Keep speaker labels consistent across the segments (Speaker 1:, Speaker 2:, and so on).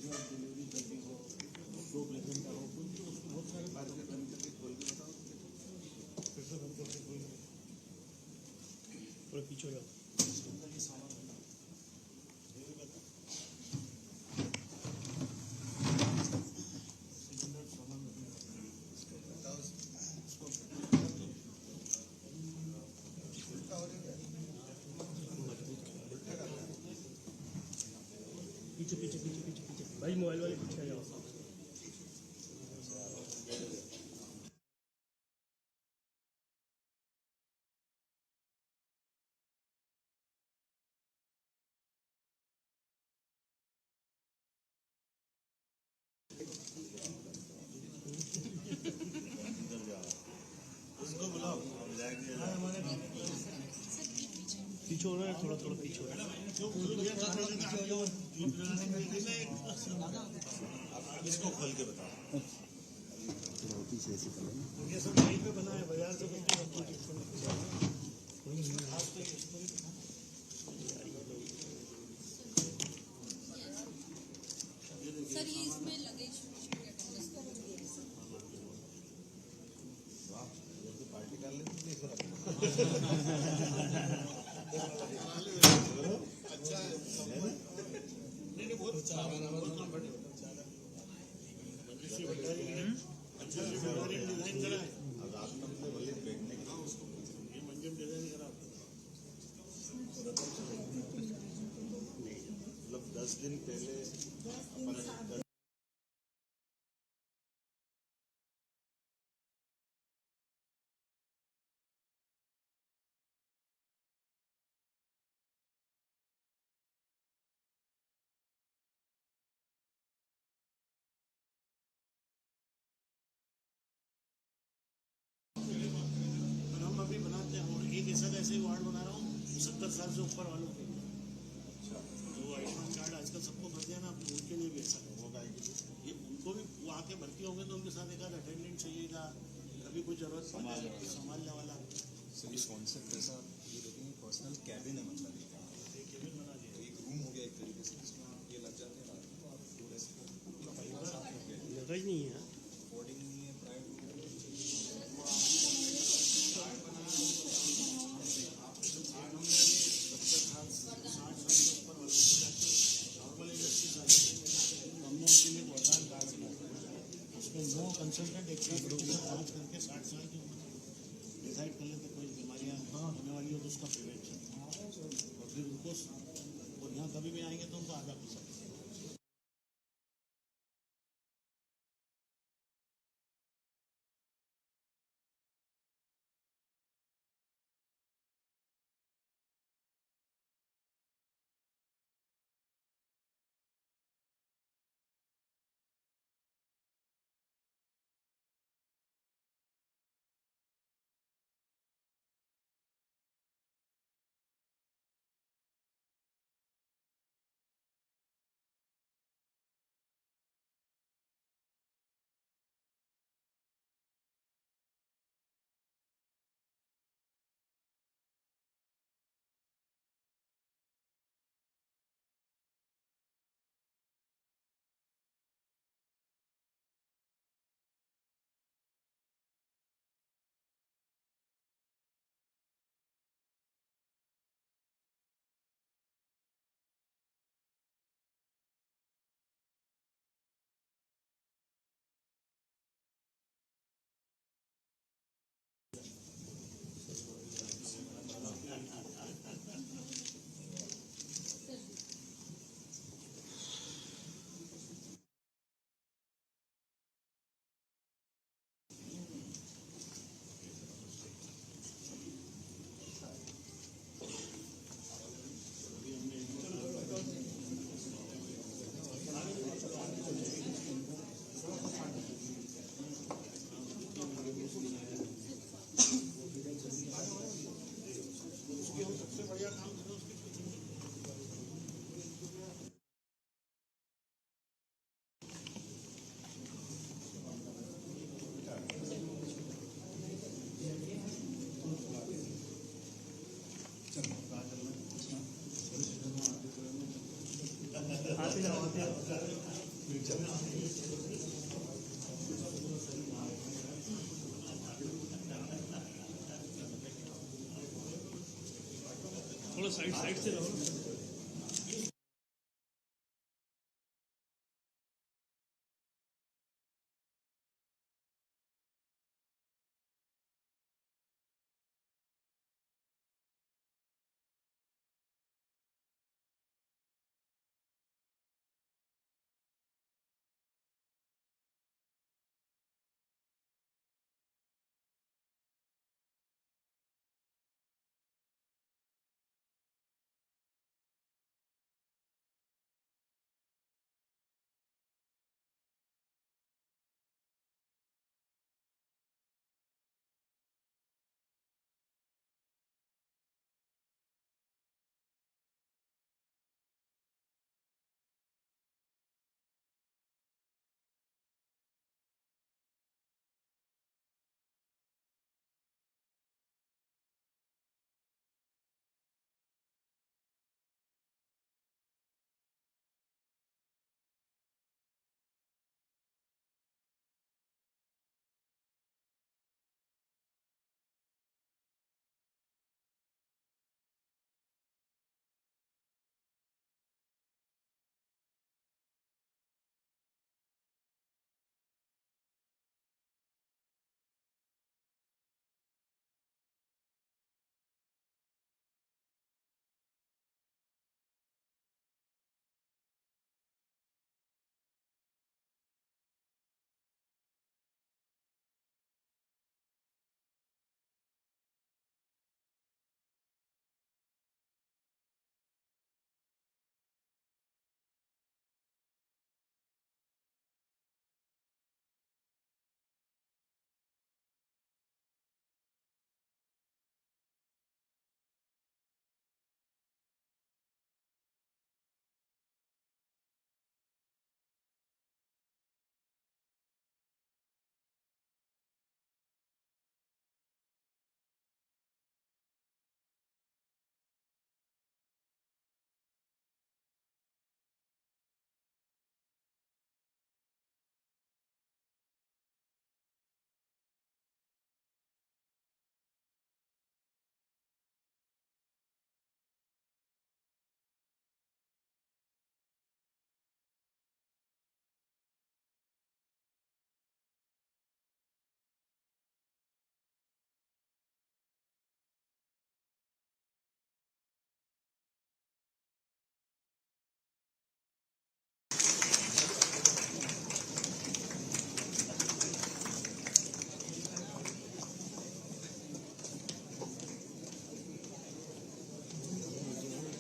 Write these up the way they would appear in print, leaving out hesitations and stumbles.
Speaker 1: जो डिलीवरी करनी हो, फ्लो प्लेसमेंट का हो, कुछ तो उसको बहुत सारे बाहर के बंद करके खोल के बताओ, फिर से बंद करके खोल के पूरा पीछे हो जाओ। इसके अंदर ये सामान होना पीछे पीछे पीछे पीछे पीछे भाई, मोबाइल वाले पीछे आ जाओ। उसको बुलाओ, पीछे हो रहा है, थोड़ा थोड़ा पीछे हो रहा है। इसको खोल के बताओ। पीछे ऐसे करो, ये सब वहीं पे बना है, बाजार से
Speaker 2: सर ये इसमें लगेज
Speaker 1: पार्टी कर लेते अच्छा है, नहीं बहुत अच्छा है, बहुत कंफर्टेबल अच्छा डिजाइन करा है। अब रात में मतलब वही बैठने का उसको ये मंजम डिजाइन करा मतलब 10 दिन पहले अपन हम अभी बनाते हैं और एक ऐसा ऐसे वार्ड बना रहा हूँ 70 साल से ऊपर वालों के। अच्छा, जो आयुष्मान कार्ड आजकल सबको भर दिया ना, उनके लिए भी ऐसा होगा। ये उनको भी वो आके भर्ती होंगे तो उनके साथ एक आध अटेंडेंट चाहिएगा, कभी कोई जरूरत संभालने वाला।
Speaker 3: सर ये कॉन्सेप्ट ऐसा ये देखेंगे, पर्सनल कैबिन है, मतलब
Speaker 1: एक केबिन बना दिया,
Speaker 3: एक रूम हो गया एक तरीके से, जिसमें आप ये लग जाते हैं रात को, आप पूरे से
Speaker 1: जगह ही नहीं है,
Speaker 3: बोर्डिंग नहीं है, प्राइवेट
Speaker 1: नो कंसल्टेंट एक साथ जांच करके 60 साल की उम्र डिसाइड कर लेते कोई बीमारियां होने वाली हो तो उसका प्रिवेंशन, और फिर उनको और यहाँ कभी भी आएंगे तो उनको आधा पैसा। सबसे बढ़िया काम करो उसके आते जाओ आते जाओ। थोड़ा साइड साइड से रहो ना।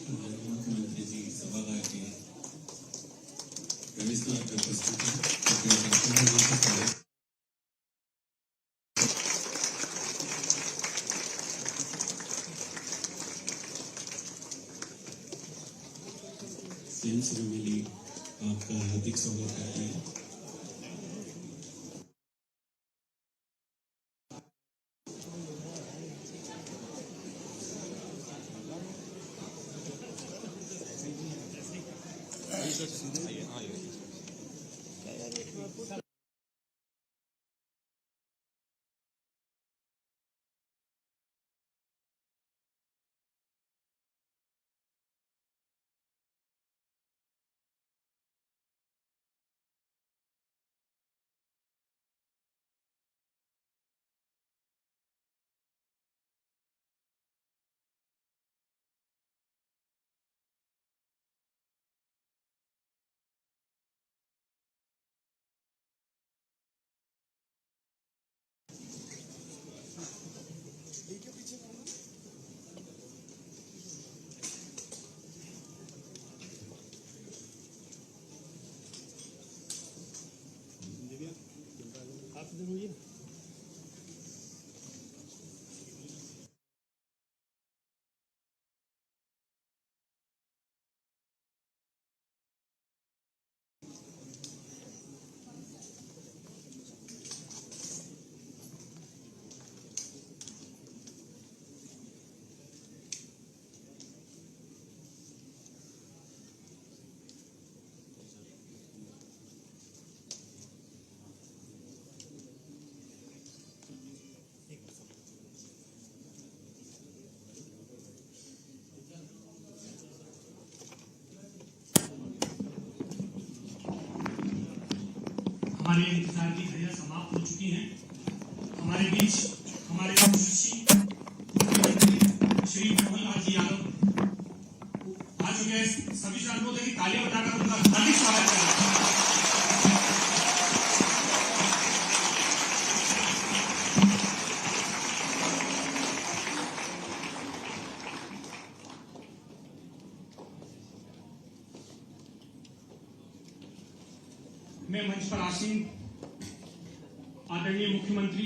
Speaker 4: मुख्यमंत्री जी सभागार के प्रवेश द्वार पर उपस्थित हैं। कृपया दर्शकों को स्वागत। सेंस मिली आपका हार्दिक स्वागत करते हैं।
Speaker 1: आप इधर होइए।
Speaker 5: हमारे इंतजार की घड़ियां समाप्त हो चुकी हैं। हमारे बीच हमारे यशस्वी मुख्यमंत्री श्री मोहनलाल जी यादव आ चुके हैं। सभी से अनुरोध है कि तालियां बजाकर उनका हार्दिक स्वागत करें। मैं मंच पर आसीन आदरणीय मुख्यमंत्री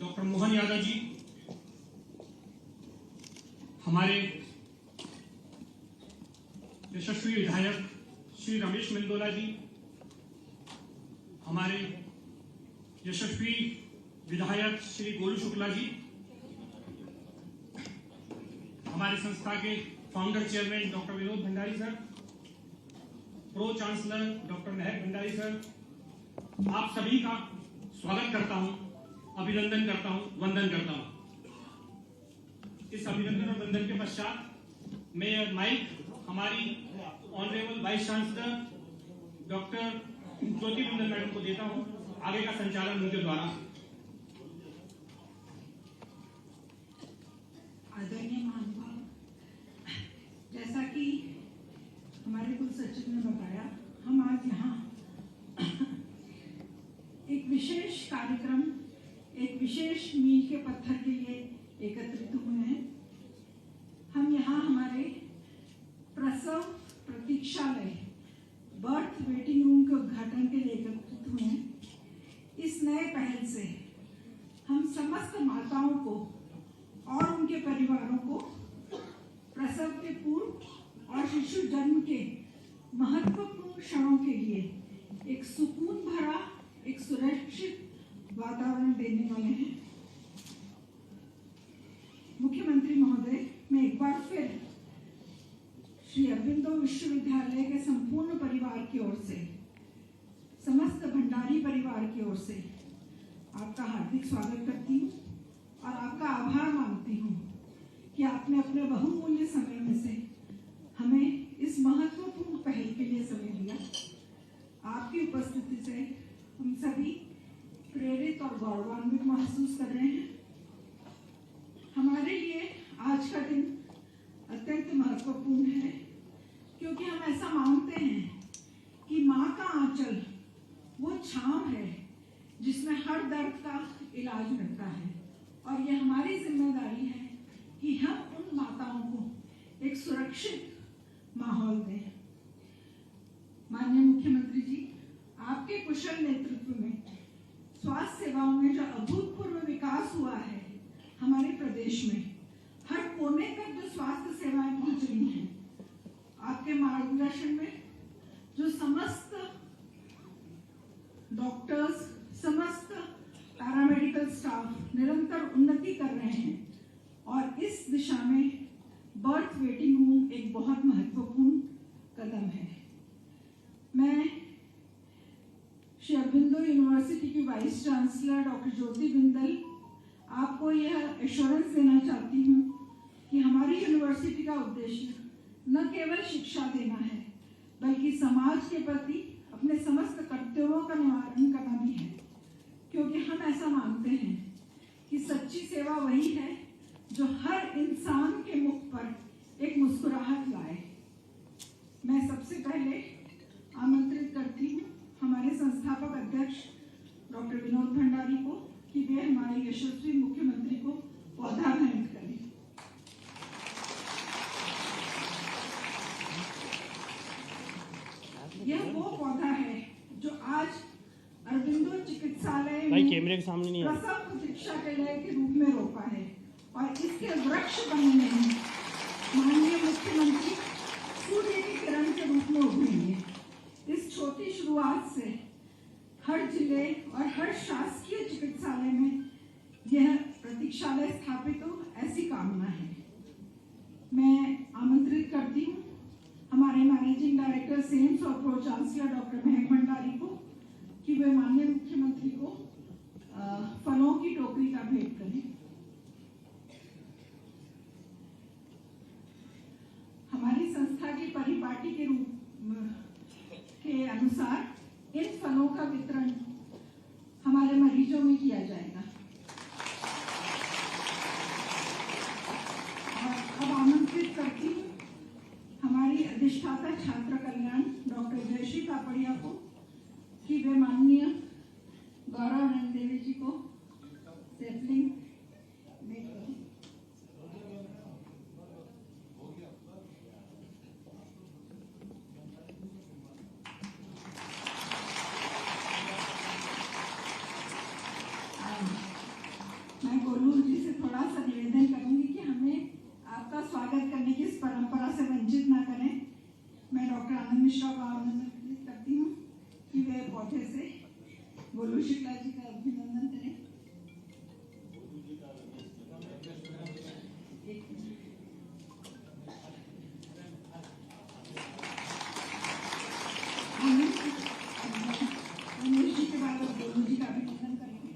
Speaker 5: डॉक्टर मोहन यादव जी, हमारे यशस्वी विधायक श्री रमेश मेंदोला जी, हमारे यशस्वी विधायक श्री गोलू शुक्ला जी, हमारे संस्था के founder chairman doctor Vinod Bhandari sir, pro chancellor doctor महक भंडारी सर, आप सभी का स्वागत करता हूं, अभिनंदन करता हूं, वंदन करता हूं। इस अभिनंदन और वंदन के पश्चात मैं माइक हमारी ऑनरेबल वाइस चांसलर डॉक्टर ज्योति बिंदल मैडम को देता हूं। आगे का संचालन उनके द्वारा।
Speaker 6: आदरणीय महानुभाव, जैसा कि हमारे कुल सचिव ने बताया, हम आज यहाँ एक विशेष कार्यक्रम, एक विशेष मील के पत्थर के लिए एकत्रित हुए हैं। हम यहाँ हमारे प्रसव प्रतीक्षालय बर्थ वेटिंग रूम के उद्घाटन के लिए एकत्रित हुए हैं। इस नए पहल से हम समस्त माताओं को और उनके परिवारों को प्रसव के पूर्व और शिशु जन्म के महत्वपूर्ण क्षणों के लिए एक सुकून भरा, एक सुरक्षित वातावरण देने वाले हैं। मुख्यमंत्री महोदय, मैं एक बार फिर श्री अरबिंदो विश्वविद्यालय के संपूर्ण परिवार की ओर से, समस्त भंडारी परिवार की ओर से आपका हार्दिक स्वागत करती हूँ और आपका आभार मानती हूँ कि आपने अपने बहुमूल्य समय में से हमें इस महत्वपूर्ण पहल के लिए समय दिया। आपकी उपस्थिति से हम सभी प्रेरित और गौरवान्वित महसूस कर रहे हैं। हमारे लिए आज का दिन अत्यंत महत्वपूर्ण है, क्योंकि हम ऐसा मानते हैं कि माँ का आंचल वो छांव है जिसमें हर दर्द का इलाज मिलता है, और ये हमारी जिम्मेदारी है कि हम उन माताओं को एक सुरक्षित माहौल दें। माननीय मुख्यमंत्री जी, आपके कुशल नेतृत्व में स्वास्थ्य सेवाओं में जो अभूतपूर्व विकास हुआ है, हमारे प्रदेश में हर कोने तक जो स्वास्थ्य सेवाएं पहुंच रही हैं, आपके मार्गदर्शन में जो समस्त डॉक्टर्स, समस्त पैरामेडिकल स्टाफ निरंतर उन्नति कर रहे हैं, और इस दिशा में बर्थ वेटिंग रूम एक बहुत महत्वपूर्ण कदम है। मैं श्री अरबिंदो यूनिवर्सिटी की वाइस चांसलर डॉक्टर ज्योति बिंदल आपको यह एश्योरेंस देना चाहती हूँ कि हमारी यूनिवर्सिटी का उद्देश्य न केवल शिक्षा देना है, बल्कि समाज के प्रति अपने समस्त कर्तव्यों का निवारण करना भी है, क्योंकि हम ऐसा मानते हैं कि सच्ची सेवा वही है जो हर इंसान के मुख पर एक मुस्कुराहट लाए। मैं सबसे पहले आमंत्रित करती हूँ हमारे संस्थापक अध्यक्ष डॉक्टर विनोद भंडारी को कि वे हमारे यशस्वी मुख्यमंत्री को पौधा भेंट करें। यह वो पौधा है जो आज अरबिंदो चिकित्सालय में
Speaker 5: कैमरे के सामने नहीं
Speaker 6: प्रसव प्रतीक्षालय के रूप में रोपा है, और इसके वृक्ष बनने में माननीय मुख्यमंत्री सूर्य की किरण के रूप में उभरेंगे। इस छोटी शुरुआत से हर जिले और हर शासकीय चिकित्सालय में यह प्रतीक्षालय स्थापित हो, ऐसी कामना है। मैं आमंत्रित करती हूँ हमारे मैनेजिंग डायरेक्टर सेम्स और प्रो चांसलर डॉक्टर महक भंडारी को कि वे माननीय मुख्यमंत्री को फलों की टोकरी का भेंट करें। हमारी संस्था की परिपाटी के अनुसार इन फलों का वितरण मरीजों में किया जाएगा। और अब आमंत्रित करती हूँ हमारी अधिष्ठाता छात्र कल्याण डॉक्टर जयश्री कापड़िया को कि वे माननीय गौरव नंद देवी जी को सैपलिंग भेंट करें। मैं गोलू जी से थोड़ा सा निवेदन करूंगी कि हमें आपका स्वागत करने की इस परंपरा से वंचित ना करें। मैं डॉक्टर आनंद मिश्रा को आमंत्रित करती हूँ कि वे पौधे से गोलू शुक्ला जी का अभिनंदन करें। उमेश जी के बाद गोलू जी का अभिनंदन करेंगे।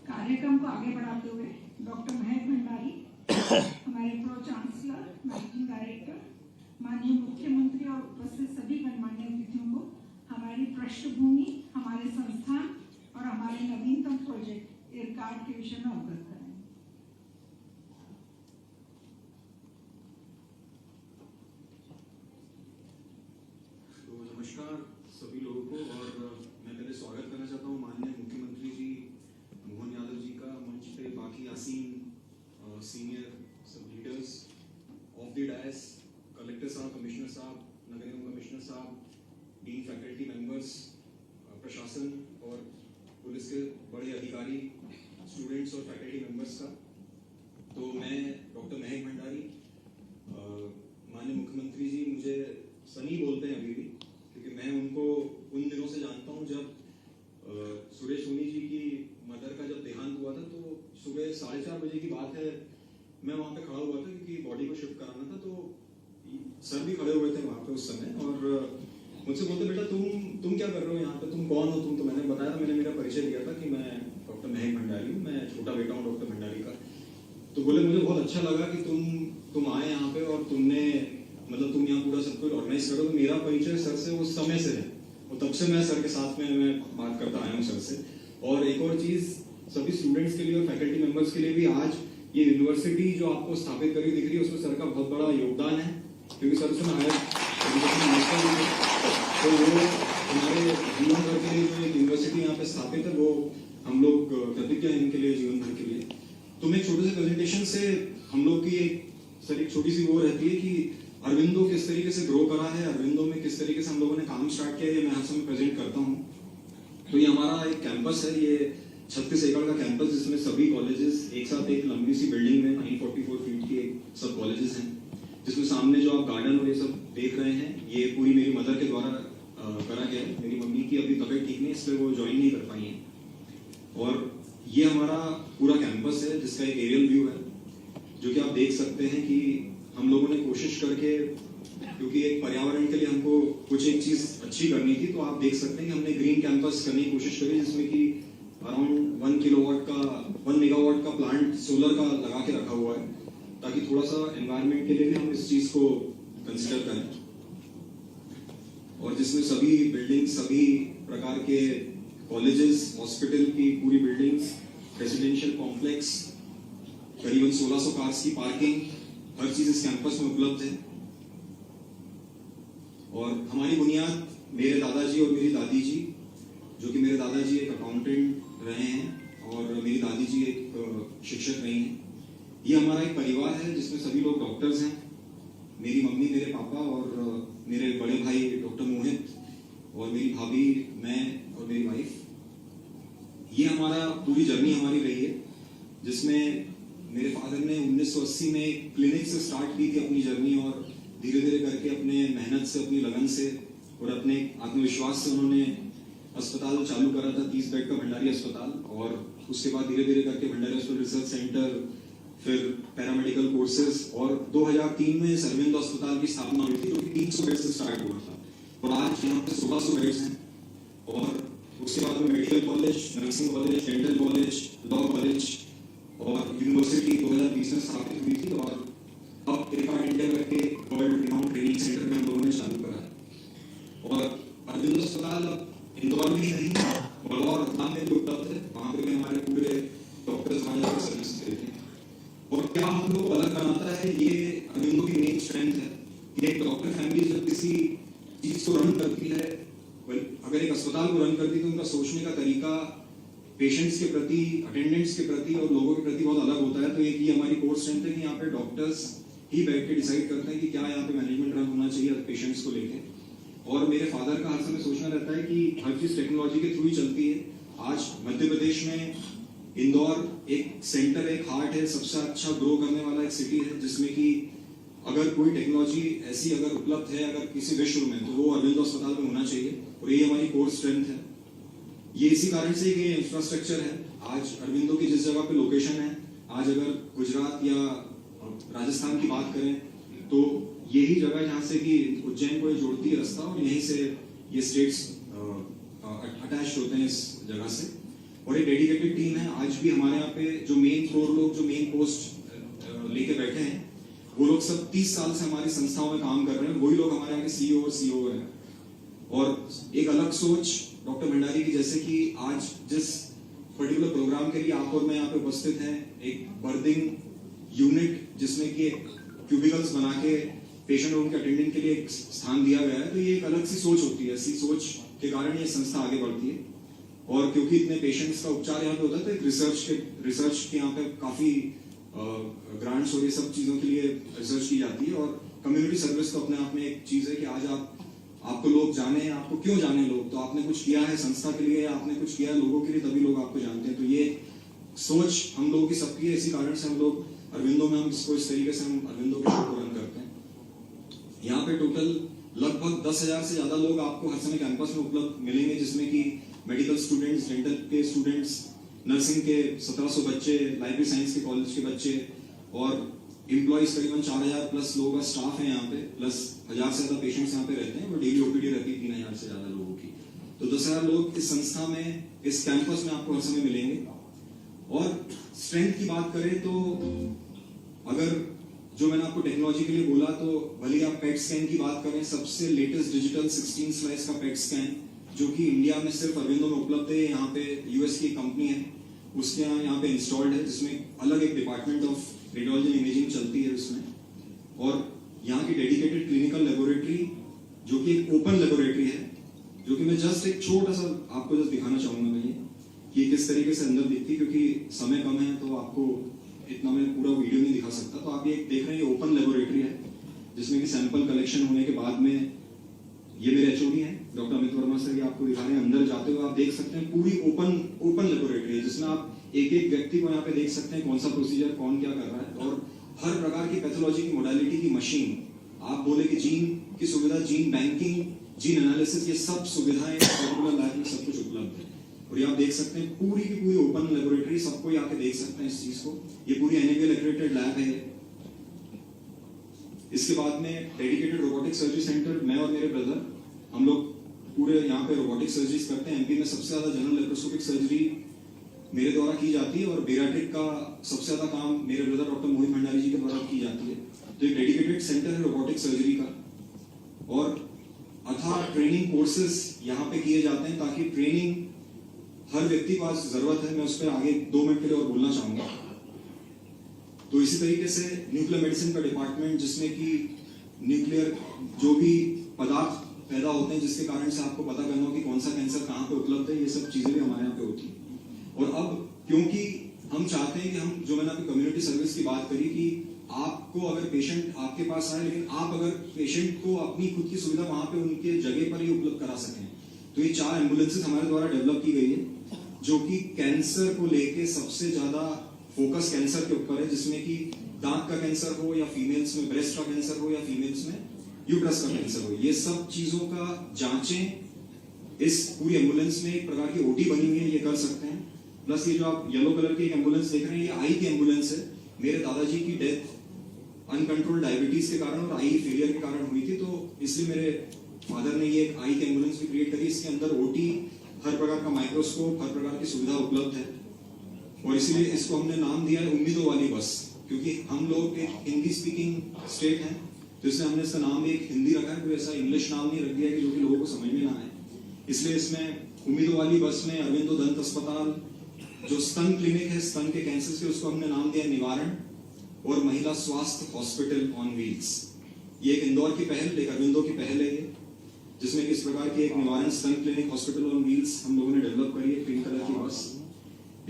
Speaker 6: कार्यक्रम को आगे बढ़ाते हुए डॉक्टर महक भंडारी हमारे प्रो चांसलर मैनेजिंग डायरेक्टर माननीय मुख्यमंत्री और उपस्थित सभी गणमान्य अतिथियों को हमारी पृष्ठभूमि, हमारे संस्थान और हमारे नवीनतम प्रोजेक्ट इरकाड के विषय में अवगत करें।
Speaker 7: तो नमस्कार सभी लोगों को, और मैं पहले स्वागत करना चाहता हूँ माननीय मुख्यमंत्री जी मोहन यादव जी का मंच पे, बाकी आसीन सीनियर सब leaders of the dais, collector साहब, कमिश्नर साहब, नगर निगम कमिश्नर साहब, डीन फैकल्टी मेंबर्स, प्रशासन और पुलिस के बड़े अधिकारी, स्टूडेंट्स और फैकल्टी मेंबर्स का। तो मैं डॉक्टर महक भंडारी, माननीय मुख्यमंत्री जी मुझे सनी बोलते हैं अभी भी, क्योंकि मैं उनको उन दिनों से जानता हूँ जब सुरेश सोनी जी की मदर का जब देहांत हुआ था। तो सुबह 4:30 बजे की बात है, मैं वहाँ पे खड़ा हुआ था क्योंकि बॉडी को शिफ्ट कराना था। तो सर भी खड़े हुए थे वहाँ पे उस समय और मुझसे बोलते, बेटा तुम क्या कर रहे हो यहाँ पे, तुम कौन हो तुम? तो मैंने बताया था, मैंने मेरा परिचय दिया था कि मैं डॉक्टर महक भंडारी हूँ, मैं छोटा बेटा हूँ डॉक्टर भंडारी का। तो बोले मुझे बहुत अच्छा लगा कि तुम आए यहाँ पे और तुमने मतलब तुम यहाँ पूरा सब कुछ ऑर्गेनाइज करो। तो मेरा परिचय सर से उस समय से है और तब से मैं सर के साथ में मैं बात करता आया हूँ सर से। और एक और चीज सभी स्टूडेंट्स के लिए और फैकल्टी मेंबर्स के लिए भी, आज ये यूनिवर्सिटी जो आपको स्थापित करी दिख रही है उसमें सर का बहुत बड़ा योगदान है, क्योंकि सर से हायर एजुकेशन मिनिस्टर, तो वो हमारे जीवन भर के लिए जो एक यूनिवर्सिटी यहाँ पे स्थापित है वो हम लोग प्रतिज्ञा है इनके लिए जीवन भर के लिए। तो मैं एक छोटे से प्रेजेंटेशन से हम लोग की एक छोटी सी वो रहती है कि अरविंदो किस तरीके से ग्रो करा है, अरविंदो में किस तरीके से हम लोगों ने काम स्टार्ट किया, ये मैं हर समय प्रेजेंट करता हूँ। तो ये हमारा एक कैंपस है, ये 36 एकड़ का कैंपस, जिसमें सभी कॉलेजेस एक साथ एक लंबी सी बिल्डिंग में 944 फीट की सब कॉलेजेस हैं, जिसमें सामने जो आप गार्डन और ये सब देख रहे हैं, ये पूरी मेरी मदर के द्वारा करा गया है। मेरी मम्मी की अभी तबीयत ठीक नहीं, इसलिए वो ज्वाइन नहीं कर पाई है। और ये हमारा पूरा कैंपस है जिसका एक एरियल व्यू है, जो कि आप देख सकते हैं कि हम लोगों ने कोशिश करके, क्योंकि एक पर्यावरण के लिए हमको कुछ एक चीज अच्छी करनी थी, तो आप देख सकते हैं कि हमने ग्रीन कैंपस करने की कोशिश करी, जिसमें कि अराउंड 1 मेगावाट का प्लांट सोलर का लगा के रखा हुआ है, ताकि थोड़ा सा एनवायरनमेंट के लिए भी हम इस चीज को कंसिडर करें। और जिसमें सभी बिल्डिंग, सभी प्रकार के कॉलेजेस, हॉस्पिटल की पूरी बिल्डिंग्स, रेजिडेंशियल कॉम्प्लेक्स, करीबन 1600 कार्स की पार्किंग, हर चीज इस कैंपस में उपलब्ध है। और हमारी बुनियाद मेरे दादाजी और मेरी दादी जी, जो कि मेरे दादाजी एक अकाउंटेंट रहे हैं और मेरी दादी जी एक शिक्षक रही हैं। ये हमारा एक परिवार है जिसमें सभी लोग डॉक्टर्स हैं। मेरी मम्मी, मेरे पापा और मेरे बड़े भाई डॉक्टर मोहित, और मेरी भाभी, मैं और मेरी वाइफ। ये हमारा पूरी जर्नी हमारी रही है, जिसमें मेरे फादर ने 1980 में एक क्लिनिक से स्टार्ट की थी अपनी जर्नी, और धीरे धीरे करके अपने मेहनत से, अपनी लगन से और अपने आत्मविश्वास से उन्होंने अस्पताल चालू करा था, 30 बेड का भंडारी अस्पताल। और उसके बाद धीरे धीरे करके भंडारी हॉस्पिटल रिसर्च सेंटर, फिर पैरामेडिकल कोर्सेज, और 2003 में अरविंदो अस्पताल की स्थापना हुई थी, जो कि 300 बेड से स्टार्ट हुआ था, और आज यहाँ पे 1600 बेड्स हैं। और उसके बाद में medical college, nursing college, dental college, law college और यूनिवर्सिटी 2020 में स्थापित हुई थी। और अब इरकाड इंडिया करके वर्ल्ड रिनाउंड ट्रेनिंग सेंटर में हम लोगों ने चालू करा है। और अरविंद अस्पताल अब इंदौर में ही नहीं, बलौर और रतलाम में भी उपलब्ध है। वहाँ पे भी हमारे पूरे डॉक्टर्स वहाँ जाकर सर्विस देते हैं। और क्या हम लोग अलग बनाता है, ये अरविंदो की मेन स्ट्रेंथ है कि एक डॉक्टर फैमिली जब किसी चीज को रन करती है, अगर एक अस्पताल को रन करती है तो उनका सोचने का तरीका पेशेंट्स के प्रति, अटेंडेंट्स के प्रति और लोगों के प्रति बहुत अलग होता है। तो एक ये हमारी कोर स्ट्रेंथ है कि यहाँ पे डॉक्टर्स ही बैठ के डिसाइड करते हैं कि क्या यहाँ पे मैनेजमेंट रन होना चाहिए पेशेंट्स को लेके। और मेरे फादर का हर समय सोचना रहता है कि हर चीज टेक्नोलॉजी के थ्रू ही चलती है। आज मध्य प्रदेश में इंदौर एक सेंटर, एक हार्ट है, सबसे अच्छा ग्रो करने वाला एक सिटी है, जिसमें कि अगर कोई टेक्नोलॉजी ऐसी अगर उपलब्ध है अगर किसी विश्व में, तो वो अरविंदो अस्पताल में होना चाहिए। और ये हमारी कोर स्ट्रेंथ है। ये इसी कारण से कि इंफ्रास्ट्रक्चर है। आज अरविंदो की जिस जगह पे लोकेशन है, आज अगर गुजरात या राजस्थान की बात करें तो यही जगह जहाँ से कि उज्जैन को ये जोड़ती है रास्ता, और यहीं से ये स्टेट्स अटैच होते हैं इस जगह से। और एक डेडिकेटेड टीम है। आज भी हमारे यहाँ पे जो मेन फ्लोर लोग, जो मेन पोस्ट लेके बैठे हैं, वो लोग सब 30 साल से हमारी संस्थाओं में काम कर रहे हैं। वही लोग हमारे यहाँ के सीईओ और सीओ हैं। और एक अलग सोच डॉक्टर भंडारी की, जैसे कि आज जिस पर्टिकुलर प्रोग्राम के लिए आप और मैं यहाँ पे उपस्थित हैं, एक बर्थिंग यूनिट जिसमें कि एक क्यूबिकल्स बना के पेशेंट और उनके अटेंडेंट के लिए एक स्थान दिया गया है, तो ये एक अलग सी सोच होती है। ऐसी सोच के कारण ये संस्था आगे बढ़ती है। और क्योंकि इतने पेशेंट्स का उपचार यहाँ पे होता है, तो एक रिसर्च के यहाँ पे काफी ग्रांट्स और ये सब चीजों के लिए रिसर्च की जाती है। और कम्युनिटी सर्विस तो अपने आप में एक चीज है कि आज आपको लोग जाने, आपको क्यों जाने लोग, तो आपने कुछ किया है संस्था के लिए, आपने कुछ किया है लोगों के लिए, तभी लोग आपको जानते हैं। तो ये सोच हम लोगों की सबकी है। इसी कारण से हम लोग अरविंदो में, हम इसको इस तरीके से हम अरविंदो के शो को रन करते हैं। यहाँ पे टोटल लगभग 10,000 से ज्यादा लोग आपको हर समय कैंपस में उपलब्ध मिलेंगे, जिसमें कि मेडिकल स्टूडेंट्स, डेंटल के स्टूडेंट्स, नर्सिंग के 1700 बच्चे, लाइब्रेरी साइंस के कॉलेज के बच्चे, और एम्प्लॉइज करीबन 4000 प्लस लोगों का स्टाफ है यहाँ पे, प्लस 1000 से ज्यादा पेशेंट्स यहाँ पे रहते हैं। और डेली ओपीडी रहती है 3000 से ज्यादा लोगों की। तो 10,000 लोग इस संस्था में, इस कैंपस में आपको हर समय मिलेंगे। और स्ट्रेंथ की बात करें तो अगर जो मैंने आपको टेक्नोलॉजी के लिए बोला, तो भले आप पेट स्कैन की बात करें, सबसे लेटेस्ट डिजिटल 16 स्लाइस का पेट स्कैन जो कि इंडिया में सिर्फ अरविंदो में उपलब्ध है। यहाँ पे यूएस की कंपनी है, उसके यहाँ पे इंस्टॉल्ड है, जिसमें अलग एक डिपार्टमेंट ऑफ रेडियोलॉजी इमेजिंग चलती है उसमें। और यहाँ की डेडिकेटेड क्लिनिकल लेबोरेटरी जो कि एक ओपन लेबोरेटरी है, जो कि मैं जस्ट एक छोटा सा आपको जस्ट दिखाना चाहूंगा मैं ये कि किस तरीके से अंदर दिखती है, क्योंकि समय कम है तो आपको इतना मैं पूरा वीडियो नहीं दिखा सकता। तो आप ये देख रहे हैं, ये ओपन लेबोरेटरी है, जिसमें कि सैंपल कलेक्शन होने के बाद में, ये मेरे एचओडी हैं डॉक्टर अमित वर्मा सर, ये आपको दिखा रहे हैं। अंदर जाते हुए आप देख सकते हैं पूरी ओपन लेबोरेटरी है, जिसमें आप एक एक व्यक्ति को यहाँ पे देख सकते हैं कौन सा प्रोसीजर कौन क्या कर रहा है। और हर प्रकार की पैथोलॉजी की मोडालिटी की मशीन, आप बोले कि जीन की सुविधा, जीन बैंकिंग, जीन एनालिसिस, ये सब सुविधाएं पर्टिकुलर लैब में सब कुछ उपलब्ध है। और ये आप देख सकते हैं पूरी की पूरी ओपन लेबोरेटरी, सबको यहाँ पे देख सकते हैं इस चीज को। ये पूरी एनएबीएल एक्रेडिटेड लैब है। इसके बाद में डेडिकेटेड रोबोटिक सर्जरी सेंटर, मैं और मेरे ब्रदर हम लोग पूरे यहाँ पे रोबोटिक सर्जरीज करते हैं। एमपी में सबसे ज्यादा जनरल लेप्रोस्कोपिक सर्जरी मेरे द्वारा की जाती है, और बेराट्रिक का सबसे ज्यादा काम मेरे ब्रदर डॉक्टर मोहित भंडारी जी के द्वारा की जाती है। तो एक डेडिकेटेड सेंटर है रोबोटिक सर्जरी का। और अथाह ट्रेनिंग कोर्सेज यहाँ पे किए जाते हैं, ताकि ट्रेनिंग हर व्यक्ति को आज जरूरत है। मैं उस पर आगे 2 मिनट के लिए और बोलना चाहूंगा। तो इसी तरीके से न्यूक्लियर मेडिसिन का डिपार्टमेंट, जिसमें कि न्यूक्लियर जो भी पदार्थ पैदा होते हैं जिसके कारण से आपको पता करना हो कि कौन सा कैंसर कहाँ पे उपलब्ध है, ये सब चीजें भी हमारे यहाँ पे होती है। और अब क्योंकि हम चाहते हैं कि हम, जो मैंने आपकी कम्युनिटी सर्विस की बात करी, कि आपको अगर पेशेंट आपके पास आए, लेकिन आप अगर पेशेंट को अपनी खुद की सुविधा वहां पे उनके जगह पर ही उपलब्ध करा सकें, तो ये 4 एम्बुलेंसेज हमारे द्वारा डेवलप की गई है, जो कि कैंसर को लेके सबसे ज्यादा फोकस कैंसर के ऊपर है, जिसमें कि दांत का कैंसर हो या फीमेल्स में ब्रेस्ट का कैंसर हो या फीमेल्स में यूट्रस का कैंसर हो, ये सब चीजों का जांचें इस पूरी एम्बुलेंस में एक प्रकार की ओटी बनी हुई है, ये कर सकते हैं। प्लस ये जो आप येलो कलर की एक एम्बुलेंस देख रहे हैं, ये आई की एम्बुलेंस है। मेरे दादाजी की डेथ अनकंट्रोल्ड डायबिटीज के कारण और आई फेलियर के कारण हुई थी, तो इसलिए मेरे फादर ने ये एक आई की एम्बुलेंस भी क्रिएट करी। इसके अंदर ओटी, हर प्रकार का माइक्रोस्कोप, हर प्रकार की सुविधा उपलब्ध है, और इसीलिए इसको हमने नाम दिया है उम्मीदों वाली बस। क्योंकि हम लोग एक हिंदी स्पीकिंग स्टेट हैं, तो इसलिए हमने इसका नाम भी एक हिंदी रखा है, कोई ऐसा इंग्लिश नाम नहीं रख दिया कि जो कि लोगों को समझ में ना आए। इसलिए इसमें उम्मीदों वाली बस में अरविंदो दंत अस्पताल, जो स्तन क्लिनिक है स्तन के कैंसर से, उसको हमने नाम दिया निवारण, और महिला स्वास्थ्य हॉस्पिटल ऑन व्हील्स। ये एक इंदौर की पहल, एक अरविंदो की पहल है ये, जिसमें किस प्रकार की एक निवारण स्तन क्लिनिक हॉस्पिटल ऑन व्हील्स हम लोगों ने डेवलप करी है, पिंक कलर की बस।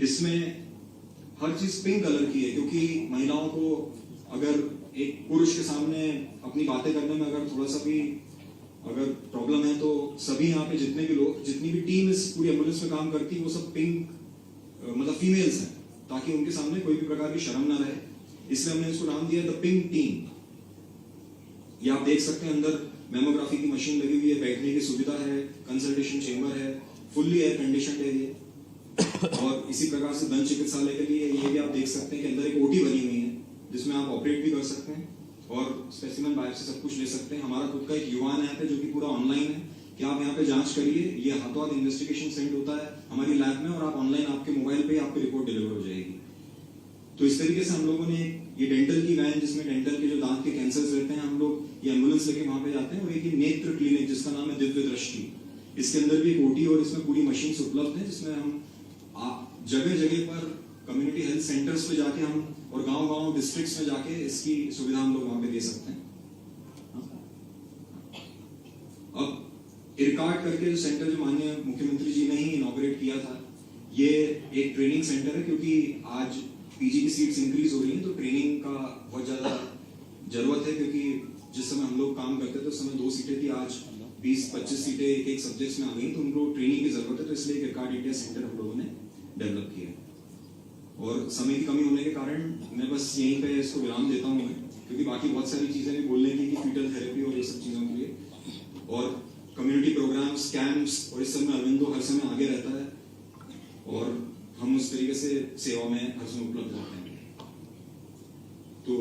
Speaker 7: इसमें हर चीज पिंक कलर की है, क्योंकि महिलाओं को अगर एक पुरुष के सामने अपनी बातें करने में अगर थोड़ा सा भी अगर प्रॉब्लम है, तो सभी यहाँ पे जितने भी लोग, जितनी भी टीम इस पूरी एम्बुलेंस में काम करती है, वो सब पिंक मतलब फीमेल्स हैं, ताकि उनके सामने कोई भी प्रकार की शर्म ना रहे। इसलिए हमने इसको नाम दिया द पिंक टीम। ये आप देख सकते हैं, अंदर मेमोग्राफी की मशीन लगी हुई है, बैठने की सुविधा है, कंसल्टेशन चेंबर है, फुल्ली एयर कंडीशनड है ये। और इसी प्रकार से दंत चिकित्सालय के लिए ये भी आप देख सकते हैं कि अंदर एक ओटी बनी हुई है, जिसमें आप ऑपरेट भी कर सकते हैं और स्पेसिमेन बायोप्सी सब कुछ ले सकते हैं। हमारा खुद का एक युवान ऐप है जो कि पूरा ऑनलाइन है, कि आप यहाँ पे जांच करिए, ये हाथों हाथ इन्वेस्टिगेशन सेंड होता है हमारी लैब में, और आप ऑनलाइन आपके मोबाइल पे आपकी रिपोर्ट डिलीवर हो जाएगी। तो इस तरीके से हम लोगों ने ये डेंटल की वैन, जिसमें डेंटल के जो दांत के कैंसर्स रहते हैं, हम लोग ये एम्बुलेंस लेके वहां पे जाते हैं, और एक नेत्र क्लिनिक जिसका नाम है दिव्य दृष्टि, इसके अंदर भी एक ओटी और इसमें पूरी मशीन उपलब्ध है, जिसमें हम जगह जगह पर कम्युनिटी हेल्थ सेंटर्स पे जाके हम, और गांव-गांव डिस्ट्रिक्ट्स में जाके इसकी सुविधा हम लोग वहां पे दे सकते हैं। अब इरकाट करके जो सेंटर जो माननीय मुख्यमंत्री जी ने ही इनॉग्रेट किया था, ये एक ट्रेनिंग सेंटर है, क्योंकि आज पीजी की सीट्स इंक्रीज हो रही हैं, तो ट्रेनिंग का बहुत ज्यादा जरूरत है, क्योंकि जिस समय हम लोग काम करते थे उस समय 2 सीटें थी, आज 20-25 सीटें एक सब्जेक्ट्स में आ गई, तो उनको ट्रेनिंग की जरूरत है। तो इसलिए इरकाट इंडिया सेंटर हम लोगों ने डेवलप किया है। और समय की कमी होने के कारण मैं बस यहीं पे इसको विराम देता हूँ, क्योंकि बाकी बहुत सारी चीजें भी बोलने की, फीटल थेरेपी और ये सब चीजों के लिए, और कम्युनिटी प्रोग्राम्स, कैंप्स, और इस सब में अरविंदो हर समय आगे रहता है, और हम उस तरीके से सेवा में हर समय उपलब्ध रहते हैं। तो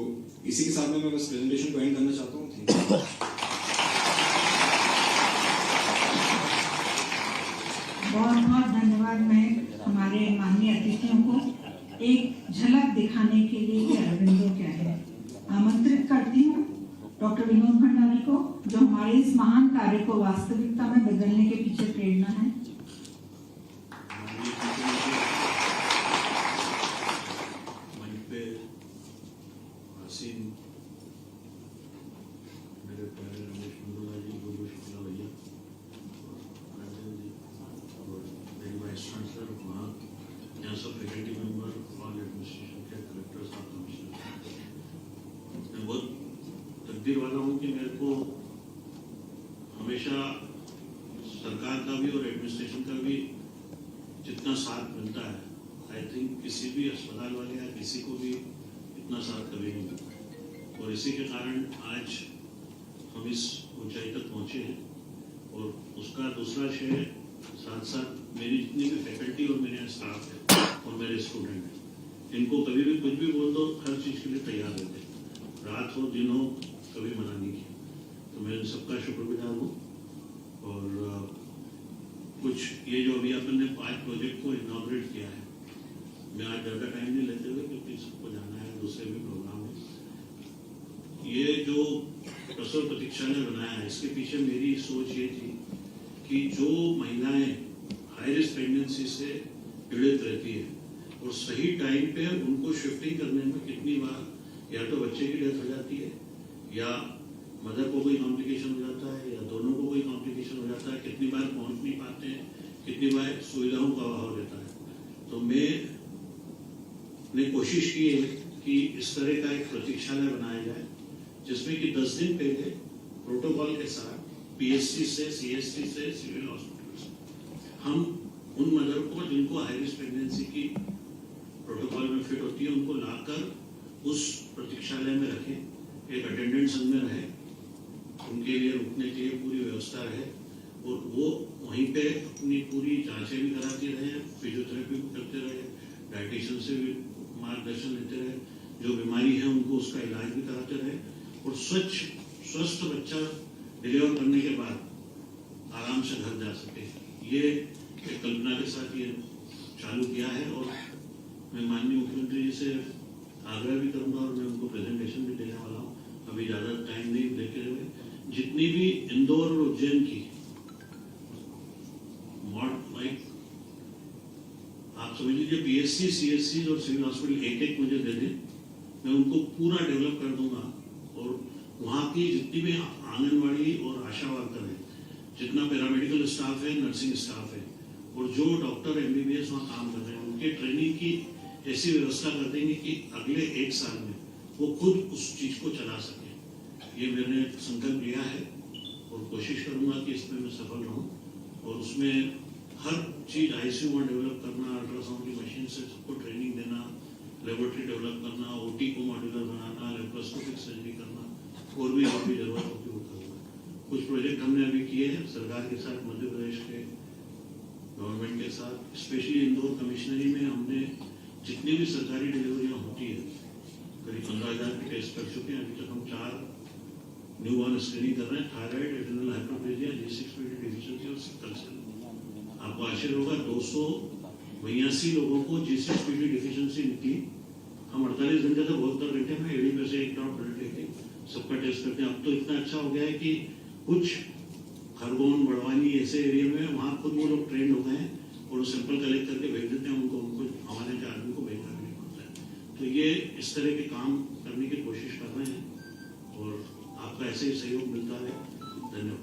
Speaker 7: इसी के साथ में मैं बस प्रेजेंटेशन को एंड करना चाहता हूँ। Thank you.
Speaker 6: बहुत बहुत धन्यवाद। मैं हमारे माननीय अतिथियों को एक झलक दिखाने के लिए कि अरविंदो क्या है आमंत्रित करती हूँ डॉक्टर विनोद भंडारी को, जो हमारे इस महान कार्य को वास्तविकता में बदलने के पीछे प्रेरणा है।
Speaker 1: मेरे प्यारे रमेश मंडोला जी, गुरु शुक्ला भैया, मेरी वाइस चांसलर वहाँ, यहाँ सब फैकल्टी मेंबर, ऑल एडमिनिस्ट्रेशन के कलेक्टर साहब, कमिश्नर। मैं बहुत तकदीर वाला हूँ कि मेरे को हमेशा सरकार का भी और एडमिनिस्ट्रेशन का भी जितना साथ मिलता है, आई थिंक किसी भी अस्पताल वाले या किसी को भी इतना साथ कभी नहीं मिलता। और इसी के कारण आज हम इस ऊंचाई तक पहुंचे हैं, और उसका दूसरा श्रेय साथ साथ मेरी जितनी भी फैकल्टी और मेरे स्टाफ है और मेरे स्टूडेंट हैं, इनको कभी भी कुछ भी बोल दो, हर चीज़ के लिए तैयार रहते हैं, रात हो दिन हो, कभी मना नहीं किया। तो मैं इन सबका शुक्रगुजार हूँ। और कुछ ये जो अभी अपन ने 5 प्रोजेक्ट को इनॉग्रेट किया है, मैं आज ज़्यादा टाइम नहीं लेते हुए, क्योंकि सबको जाना है, दूसरे भी प्रोग्राम है। ये जो प्रसव प्रतीक्षालय बनाया है, इसके पीछे मेरी सोच ये थी कि जो महिलाएं हाई रिस्क प्रेगनेंसी से पीड़ित रहती है, और सही टाइम पे उनको शिफ्टिंग करने में कितनी बार या तो बच्चे की डेथ हो जाती है, या मदर को कोई कॉम्प्लिकेशन हो जाता है, या दोनों को कोई कॉम्प्लिकेशन हो जाता है, कितनी बार पहुंच नहीं पाते हैं, कितनी बार सुविधाओं का अभाव रहता है। तो मैंने कोशिश की है कि इस तरह का एक प्रतीक्षालय बनाया जाए, जिसमें कि 10 दिन पहले प्रोटोकॉल के साथ पीएचसी से, सीएससी से, सिविल हॉस्पिटल से हम उन मदर को जिनको हाई रिस्क प्रेगनेंसी की प्रोटोकॉल में फिट होती है, उनको लाकर उस प्रतीक्षालय में रखें, एक अटेंडेंट संग में रहे, उनके लिए रुकने के लिए पूरी व्यवस्था रहे, और वो वहीं पे अपनी पूरी जांचें भी कराती रहे, फिजियोथेरेपी भी करते रहे, डाइटिशियन से भी मार्गदर्शन लेते रहे, जो बीमारी है उनको उसका इलाज भी कराते रहे, और स्वस्थ बच्चा डिलीवर करने के बाद आराम से घर जा सके। ये एक कल्पना के साथ ये चालू किया है, और मैं माननीय मुख्यमंत्री जी से आग्रह भी करूंगा और मैं उनको प्रेजेंटेशन भी देने वाला हूँ, अभी ज़्यादा टाइम नहीं देते हुए। जितनी भी इंदौर और उज्जैन की आप समझ लीजिए PSC, CSC और सिविल हॉस्पिटल एक एक मुझे दे दें, मैं उनको पूरा डेवलप कर दूंगा। और वहाँ की जितनी भी आंगनवाड़ी और आशा वर्कर है, जितना पैरामेडिकल स्टाफ है, नर्सिंग स्टाफ है और जो डॉक्टर MBBS वहाँ काम कर रहे हैं, उनके ट्रेनिंग की ऐसी व्यवस्था कर देंगे कि अगले 1 साल में वो खुद उस चीज को चला सके। ये मैंने संकल्प लिया है और कोशिश करूंगा कि इसमें मैं सफल रहूं। और उसमें हर चीज ICU में डेवलप करना, अल्ट्रासाउंड की मशीन से सबको ट्रेनिंग देना, लेबोरेटरी डेवलप करना, OT को मॉड्यूलर बनाना, लेप्रोस्कोपिक सर्जरी करना, और भी जरूरत होगी वो करूँगा। कुछ प्रोजेक्ट हमने अभी किए हैं सरकार के साथ, मध्य प्रदेश के गवर्नमेंट के साथ। स्पेशली इंदौर कमिश्नरी में हमने जितनी भी सरकारी डिलीवरियाँ होती है करीब 15,000 के टेस्ट कर चुके हैं। अभी तक हम 4 न्यूबॉर्न स्क्रीनिंग कर रहे हैं, thyroid, adrenal hyperplasia, G6PD deficiency और सिकल सेल। आपको आश्चर्य होगा 282 लोगों को G6PD डिफिशिएंसी निकली। हम 48 घंटे से 72 घंटे में एडी में से 1 ड्रॉप ब्लड लेके सबका टेस्ट करते हैं। अब तो इतना अच्छा हो गया है कि कुछ खरगोन, बड़वानी ऐसे एरिया में वहाँ खुद वो लोग ट्रेंड हो गए हैं और वो सैंपल कलेक्ट करके भेज देते हैं उनको हमारे यहाँ आदमी को भेजना भी नहीं पड़ता है। तो ये इस तरह के काम करने की कोशिश कर रहे हैं और आपका ऐसे ही सहयोग मिलता है। धन्यवाद।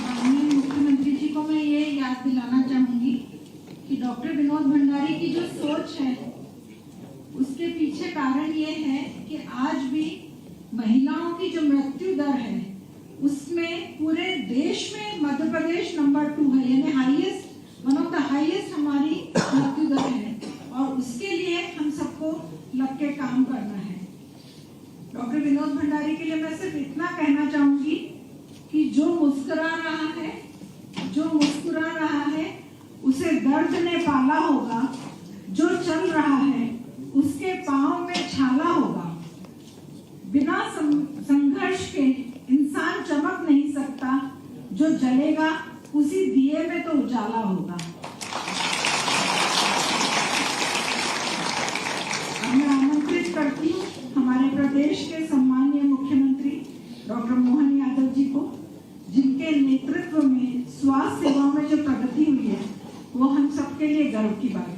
Speaker 6: माननीय मुख्यमंत्री जी को मैं ये याद दिलाना चाहूंगी कि डॉक्टर विनोद भंडारी की जो सोच है उसके पीछे कारण ये है कि आज भी महिलाओं की जो मृत्यु दर है उसमें पूरे देश में मध्य प्रदेश नंबर 2 है, यानी highest, one of the highest हमारी मृत्यु दर है। और उसके लिए हम सबको लग के काम करना है। डॉक्टर विनोद भंडारी के लिए मैं सिर्फ इतना कहना चाहूंगी कि जो मुस्कुरा रहा है उसे दर्द ने पाला होगा, जो चल रहा है उसके पांव में छाला होगा। बिना संघर्ष के इंसान चमक नहीं सकता, जो जलेगा उसी दिए में तो उजाला होगा। मैं आमंत्रित करती हूँ हमारे प्रदेश के सम्मानीय मुख्यमंत्री डॉक्टर मोहन यादव जी को, जिनके नेतृत्व में स्वास्थ्य सेवाओं में जो प्रगति हुई है वो हम सबके लिए गर्व की बात है।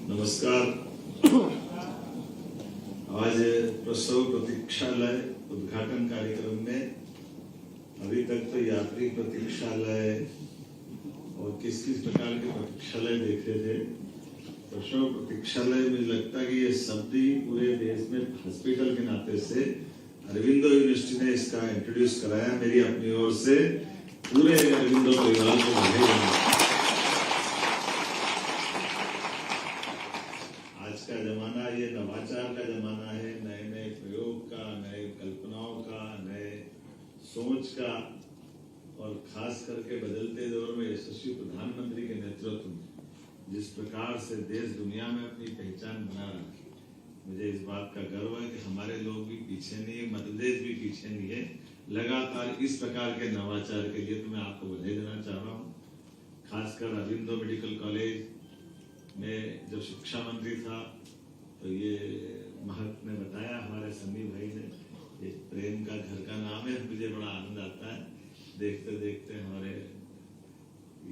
Speaker 8: नमस्कार। आज प्रसव प्रतीक्षालय उद्घाटन कार्यक्रम में अभी तक तो यात्री प्रतीक्षालय और किस किस प्रकार के प्रतीक्षालय देख रहे थे। प्रसव प्रतीक्षालय में लगता है कि ये शब्द ही पूरे देश में हॉस्पिटल के नाते से अरविंदो यूनिवर्सिटी ने इसका इंट्रोड्यूस कराया। मेरी अपनी ओर से पूरे अरविंदो परिवार को बधाई। आज का जमाना ये नवाचार का जमाना है, नए नए प्रयोग का, नए कल्पनाओं का, नए सोच का, और खास करके बदलते दौर में यशस्वी प्रधानमंत्री के नेतृत्व में जिस प्रकार से देश दुनिया में अपनी पहचान बना रहा है, मुझे इस बात का गर्व है कि हमारे लोग भी पीछे नहीं है, मध्य प्रदेश भी पीछे नहीं है। लगातार इस प्रकार के नवाचार के लिए तो मैं आपको बधाई देना चाह रहा हूँ। खासकर अरविंदो मेडिकल कॉलेज में जब शिक्षा मंत्री था तो ये महक ने बताया, हमारे सनी भाई ने, ये प्रेम का घर का नाम है। मुझे बड़ा आनंद आता है देखते देखते हमारे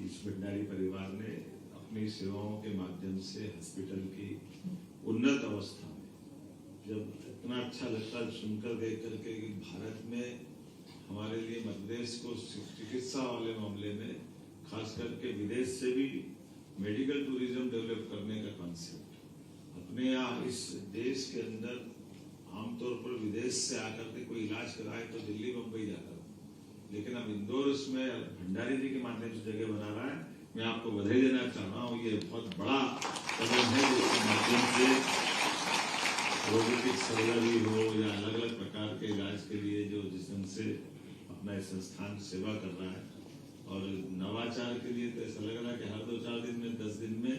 Speaker 8: इस भंडारी परिवार ने अपनी सेवाओं के माध्यम से हॉस्पिटल की उन्नत अवस्था में, जब इतना अच्छा लगता है सुनकर देख करके कि भारत में हमारे लिए मध्य प्रदेश को चिकित्सा वाले मामले में खास करके विदेश से भी मेडिकल टूरिज्म डेवलप करने का कॉन्सेप्ट अपने यहाँ इस देश के अंदर आमतौर पर विदेश से आकर के कोई इलाज कराए तो दिल्ली बम्बई जाता है, लेकिन अब इंदौर इसमें भंडारी जी के माध्यम से जगह बना रहा है। मैं आपको बधाई देना चाह रहा हूँ। ये बहुत बड़ा कदम है जिसके माध्यम से रोबोटिक सर्जरी हो या अलग अलग प्रकार के इलाज के लिए जो जिस ढंग से अपना संस्थान सेवा कर रहा है, और नवाचार के लिए तो ऐसा लग रहा है कि हर 2-4 दिन में 10 दिन में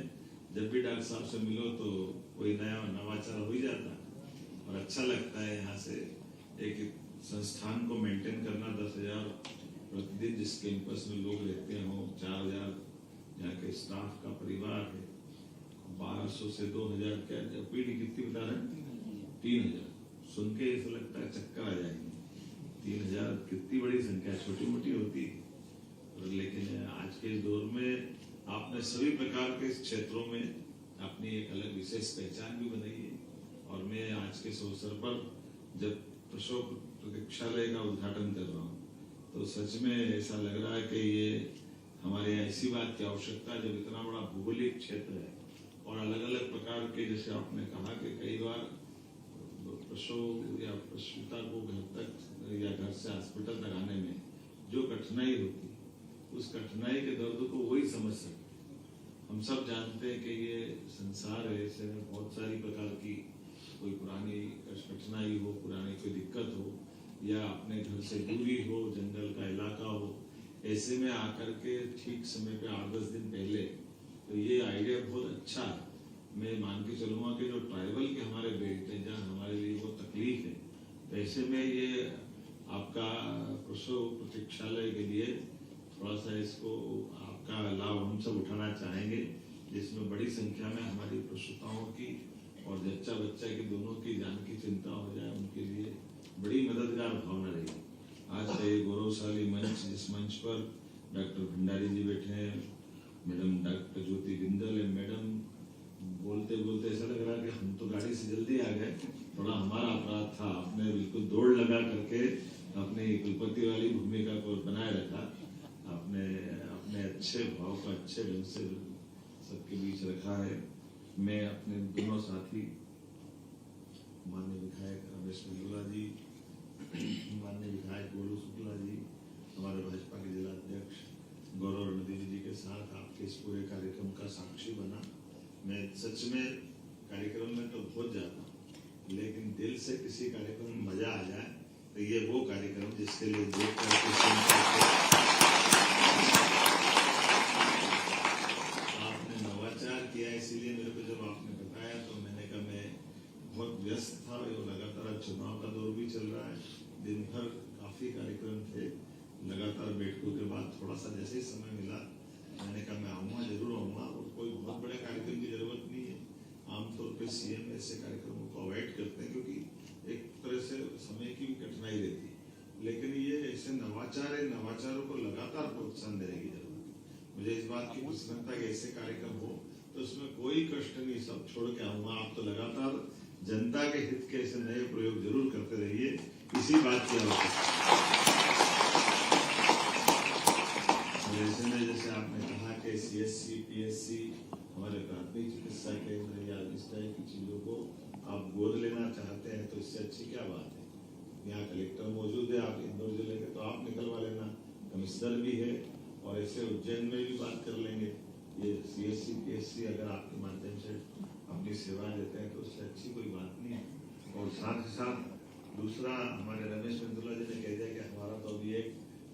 Speaker 8: जब भी डॉक्टर साहब से मिलो तो कोई नया नवाचार हो ही जाता है और अच्छा लगता है। यहाँ से एक संस्थान को मेंटेन करना, 10,000 प्रतिदिन जिस कैंपस में लोग रहते हों, 4000 यहाँ के स्टाफ का परिवार है, 1200 से 2000 क्या पीढ़ी कितनी बता रहे हैं, 3000। सुन के ऐसा लगता है चक्कर आ जाएंगे। 3000 कितनी बड़ी संख्या, छोटी मोटी होती है। लेकिन आज के दौर में आपने सभी प्रकार के क्षेत्रों में अपनी एक अलग विशेष पहचान भी बनाई है। और मैं आज के इस अवसर पर जब प्रसव प्रतीक्षालय का उद्घाटन कर रहा हूँ तो सच में ऐसा लग रहा है कि ये हमारे यहाँ ऐसी बात की आवश्यकता है जब इतना बड़ा भौगोलिक क्षेत्र है और अलग अलग प्रकार के, जैसे आपने कहा कि कई बार प्रसव या प्रसूता को घर तक या घर से हॉस्पिटल तक आने में जो कठिनाई होती है, उस कठिनाई के दर्द को वही समझ सकते। हम सब जानते हैं कि ये संसार है, ऐसे में बहुत सारी प्रकार की कोई पुरानी कठिनाई हो, पुरानी कोई दिक्कत हो, या अपने घर से दूरी हो, जंगल का इलाका हो, ऐसे में आकर के ठीक समय पे 8-10 दिन पहले, तो ये आइडिया बहुत अच्छा है। मैं मान के चलूंगा कि जो ट्राइबल के हमारे बेल्ट हैं, जहाँ हमारे लिए वो तकलीफ है, तो ऐसे में ये आपका प्रसव प्रतीक्षालय के लिए थोड़ा सा इसको आपका लाभ हम सब उठाना चाहेंगे, जिसमें बड़ी संख्या में हमारी प्रसूताओं की और जच्चा बच्चा की दोनों की जान की चिंता हो जाए, उनके लिए बड़ी मददगार भावना रहेगी। आज का ये गौरवशाली मंच, जिस मंच पर डॉक्टर भंडारी जी बैठे हैं, मैडम डॉक्टर ज्योति बिंदल है, मैडम बोलते बोलते ऐसा लग रहा है कि हम तो गाड़ी से जल्दी आ गए, थोड़ा हमारा अपराध था, आपने बिल्कुल दौड़ लगा करके अपनी कुलपति वाली भूमिका को बनाए रखा, आपने अपने अच्छे भाव को अच्छे ढंग से सबके बीच रखा है। मैं अपने दोनों साथी माननीय विधायक रमेश मंडोला जी, माननीय विधायक गोलू शुक्ला जी, हमारे भाजपा के जिला अध्यक्ष गौरव रणदीप जी के साथ आपके इस पूरे कार्यक्रम का साक्षी बना। मैं सच में कार्यक्रम में तो बहुत जाता हूँ, लेकिन दिल से किसी कार्यक्रम में मजा आ जाए तो ये वो कार्यक्रम जिसके लिए देख करके सुन करके आपने नवाचार किया। इसीलिए मेरे को जब आपने बताया तो मैंने कहा, मैं बहुत व्यस्त था, लगातार चुनाव का दौर भी चल रहा है, दिन भर काफी कार्यक्रम थे, लगातार बैठकों के बाद थोड़ा सा जैसे ही समय मिला मैंने कहा मैं आऊँगा, जरूर आऊँगा। और कोई बहुत बड़े कार्यक्रम की जरूरत नहीं है, आमतौर पर सीएम ऐसे कार्यक्रमों को अवॉइड करते हैं क्योंकि एक तरह से समय की भी कठिनाई रहती है, लेकिन ये ऐसे नवाचार है, नवाचारों को लगातार प्रोत्साहन देने की जरूरत है। मुझे इस बात की प्रसन्नता कि ऐसे कार्यक्रम हो तो उसमें कोई कष्ट नहीं, सब छोड़ के आऊँगा। आप तो लगातार जनता के हित के ऐसे नए प्रयोग जरूर करते रहिए, इसी बात की आवश्यकता। ऐसे में जैसे आपने कहा कि CSC, PSC, हमारे प्राथमिक चिकित्सा केंद्र या इस तरह की चीजों को आप गोद लेना चाहते हैं तो इससे अच्छी क्या बात है। यहाँ कलेक्टर मौजूद है, आप इंदौर जिले के, तो आप निकलवा लेना, कमिश्नर भी है, और ऐसे उज्जैन में भी बात कर लेंगे। ये CSC, PSC अगर आपके माध्यम से अपनी सेवा देते हैं तो उससे अच्छी कोई बात नहीं है। और साथ ही साथ दूसरा, हमारे रमेश मंडोला जी ने कह दिया कि हमारा तो अभी एक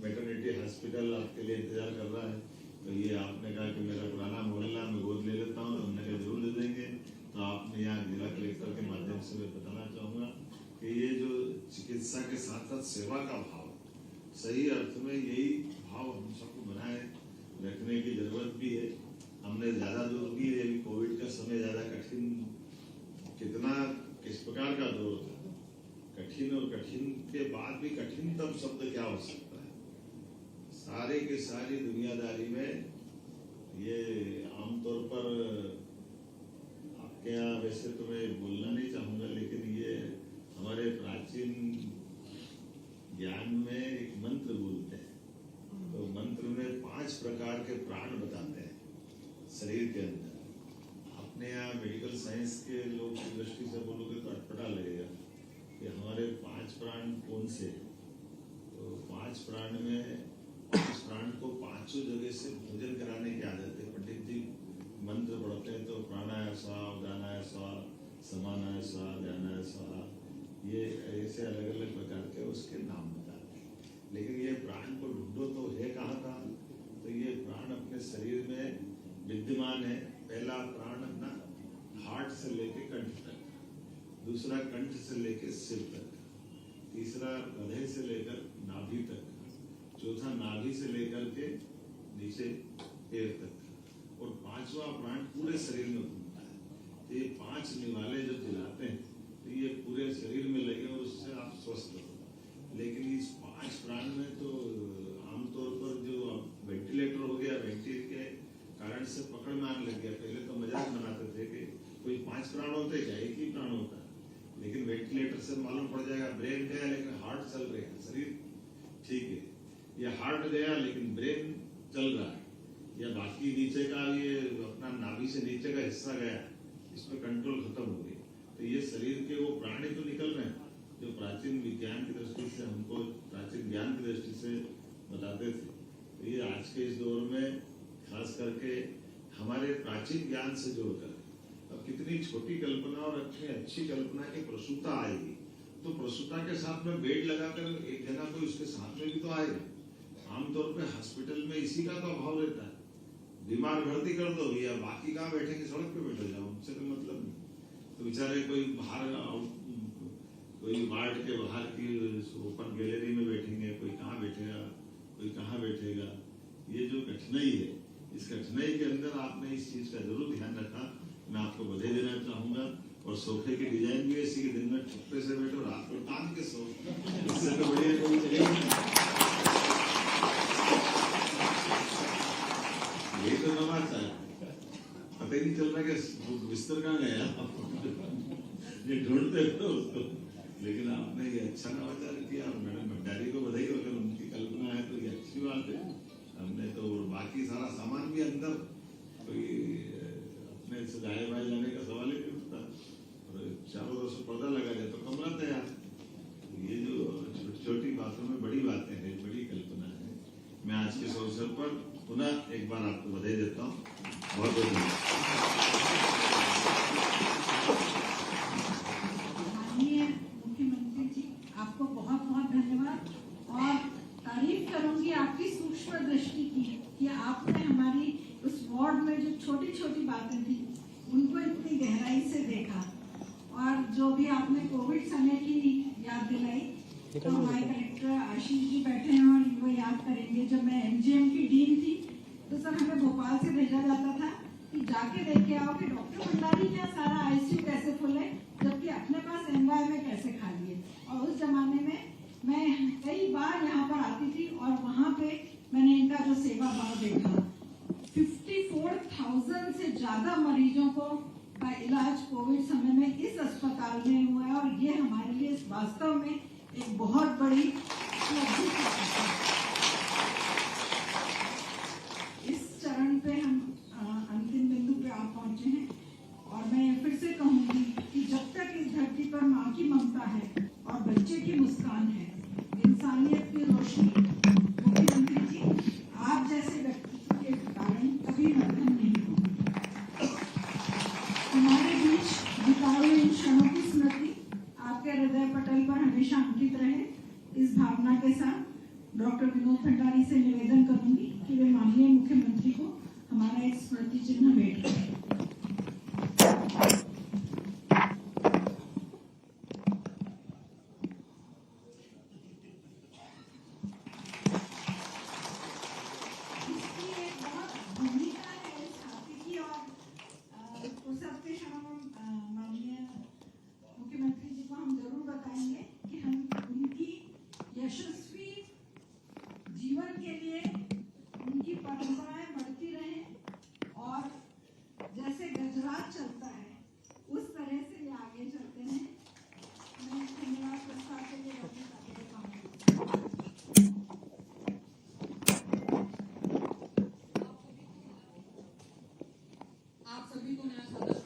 Speaker 8: मैटरनिटी हॉस्पिटल आपके लिए इंतजार कर रहा है, तो ये आपने कहा कि मेरा पुराना मोहल्ला मैं गोद ले लेता हूँ, तो हमने कहा जरूर दे देंगे। तो आपने यहाँ जिला कलेक्टर के माध्यम से मैं बताना चाहूँगा कि ये जो चिकित्सा के साथ साथ सेवा का भाव, सही अर्थ में यही भाव हम सबको बनाए रखने की जरूरत भी है। हमने ज्यादा दूर की, अभी कोविड का समय ज्यादा कठिन, कितना किस प्रकार का दौर था, कठिन, और कठिन के बाद भी कठिनतम शब्द क्या हो सकता है। सारे के सारी दुनियादारी में ये आमतौर पर आपके यहाँ, वैसे तो मैं बोलना नहीं चाहूंगा, लेकिन ये हमारे प्राचीन ज्ञान में एक मंत्र बोलते हैं, तो मंत्र में 5 प्रकार के प्राण बताते हैं शरीर के अंदर। अपने यहाँ मेडिकल साइंस के लोग की दृष्टि से बोलोगे तो अटपटा लगेगा कि हमारे 5 प्राण कौन से हैं। तो 5 प्राण में 5 प्राण को 5 जगह से भोजन कराने की आदत है। पंडित जी मंत्र पढ़ते हैं तो प्राणाय स्वाहा, उदानाय स्वाहा, समानाय स्वाहा, ध्यानाय स्वाहा, ये ऐसे अलग अलग प्रकार के उसके नाम बताते हैं। लेकिन ये प्राण को ढूंढो तो है कहाँ का, तो ये प्राण अपने शरीर में विद्यमान है। पहला प्राण अपना हार्ट से लेके कंठ तक, दूसरा कंठ से लेके सिर तक, तीसरा हृदय से लेकर नाभि तक, चौथा नाभि से लेकर के नीचे पैर तक का, और पांचवा प्राण पूरे शरीर में घूमता है। तो ये 5 निवाले जब जलाते हैं तो ये पूरे शरीर में लगे और उससे आप स्वस्थ हो। लेकिन इस 5 प्राण में तो आमतौर पर जो वेंटिलेटर हो गया, वेंटिलेटर के कारण से पकड़ में आने लग गया। पहले तो मजाक बनाते थे कि कोई 5 प्राण होते क्या, एक ही प्राण होता है। लेकिन वेंटिलेटर से मालूम पड़ जाएगा ब्रेन गया लेकिन हार्ट चल रहा है, शरीर ठीक है। या हार्ट गया लेकिन ब्रेन चल रहा है, या बाकी नीचे का ये अपना नाभि से नीचे का हिस्सा गया, इसमें कंट्रोल खत्म हो गई। तो ये शरीर के वो प्राणी तो निकल रहे हैं जो प्राचीन विज्ञान की दृष्टि से हमको, प्राचीन ज्ञान की दृष्टि से बताते थे। तो ये आज के इस दौर में खास करके हमारे प्राचीन ज्ञान से जोड़कर अब कितनी छोटी कल्पना और अच्छी कल्पना की प्रसूता आएगी, तो प्रसूता के साथ में बेड लगाकर एक जना कोई उसके साथ में भी तो आएगा। आमतौर पे हॉस्पिटल में इसी का तो अभाव रहता है। बीमार भर्ती कर दो या बाकी कहाँ बैठेंगे, सड़क पे बैठे जाओ, उनसे तो मतलब नहीं। तो बेचारे कोई बाहर, कोई वार्ड के बाहर की ओपन गैलरी में बैठेंगे, कोई कहाँ बैठेगा, कोई कहाँ बैठेगा। ये जो कठिनाई है, इस कठिनाई के अंदर आपने इस चीज का जरूर ध्यान रखा। मैं आपको बधाई देना चाहूंगा। और सोफे की डिजाइन भी ऐसी कि दिन में छुपे से बैठो, रात को तान के सो, इससे तो बढ़िया कोई जगह नहीं। ये तो नवाचार है, पता ही नहीं चल रहा कि बिस्तर कहाँ गया, ये ढूंढते थे उसको। लेकिन आपने ये अच्छा नवाचार किया। मैडम भंडारी को बधाई हो, अगर उनकी कल्पना है तो ये अच्छी बात है। हमने तो बाकी सारा सामान भी अंदर, कोई अपने सजाए बाय लाने का सवाल ही नहीं उठता, और चारों तरफ से पर्दा लगा जाए तो कमरा तैयार। ये जो छोटी छोटी बातों में बड़ी बातें हैं, बड़ी कल्पना है। मैं आज के इस अवसर पर पुनः एक बार आपको बधाई देता हूँ। बहुत बहुत धन्यवाद।
Speaker 6: माननीय मुख्यमंत्री जी, आपको बहुत बहुत धन्यवाद और तारीफ करूंगी आपकी सूक्ष्म दृष्टि की कि आपने हमारी उस वार्ड में जो छोटी छोटी बातें थी उनको इतनी गहराई से देखा, और जो भी आपने कोविड समय की याद दिलाई, तो हमारे कलेक्टर आशीष जी बैठे हैं और वो याद करेंगे। जब मैं एमजीएम की डीन थी तो सर हमें भोपाल से भेजा जाता था कि जाके देख के आओ कि डॉक्टर भंडारी क्या सारा आईसीयू कैसे फुल है, जबकि अपने पास एमवाई में कैसे खाली है। और उस जमाने में मैं कई बार यहाँ पर आती थी और वहाँ पे मैंने इनका जो सेवा भाव देखा। 54,000 से ज्यादा मरीजों को का इलाज कोविड समय में इस अस्पताल में हुआ है, और ये हमारे लिए वास्तव में एक बहुत बड़ी उपलब्धि है। इस चरण पे हम अंतिम बिंदु पे आप पहुंचे हैं, और मैं फिर से कहूंगी कि जब तक इस धरती पर माँ की ममता है और बच्चे की मुस्कान है, इंसानियत की रोशनी, मुख्यमंत्री जी आप जैसे व्यक्तित्व के कारण कभी मध्यम नहीं होगी। हमारे बीच बिताए हुए इन क्षणों की स्मृति आपके हृदय पटल पर हमेशा अंकित रहे। इस भावना के साथ डॉक्टर विनोद भंडारी से निवेदन करूंगी कि वे माननीय मुख्यमंत्री को हमारा एक स्मृति चिन्ह भेंट करें। यशस्वी जीवन के लिए उनकी परंपराएं बढ़ती रहें, और जैसे गजराज चलता है उस तरह से ये आगे चलते हैं। मैं धन्यवाद प्रस्ताव के लिए
Speaker 2: आप सभी को मेरा स्वागत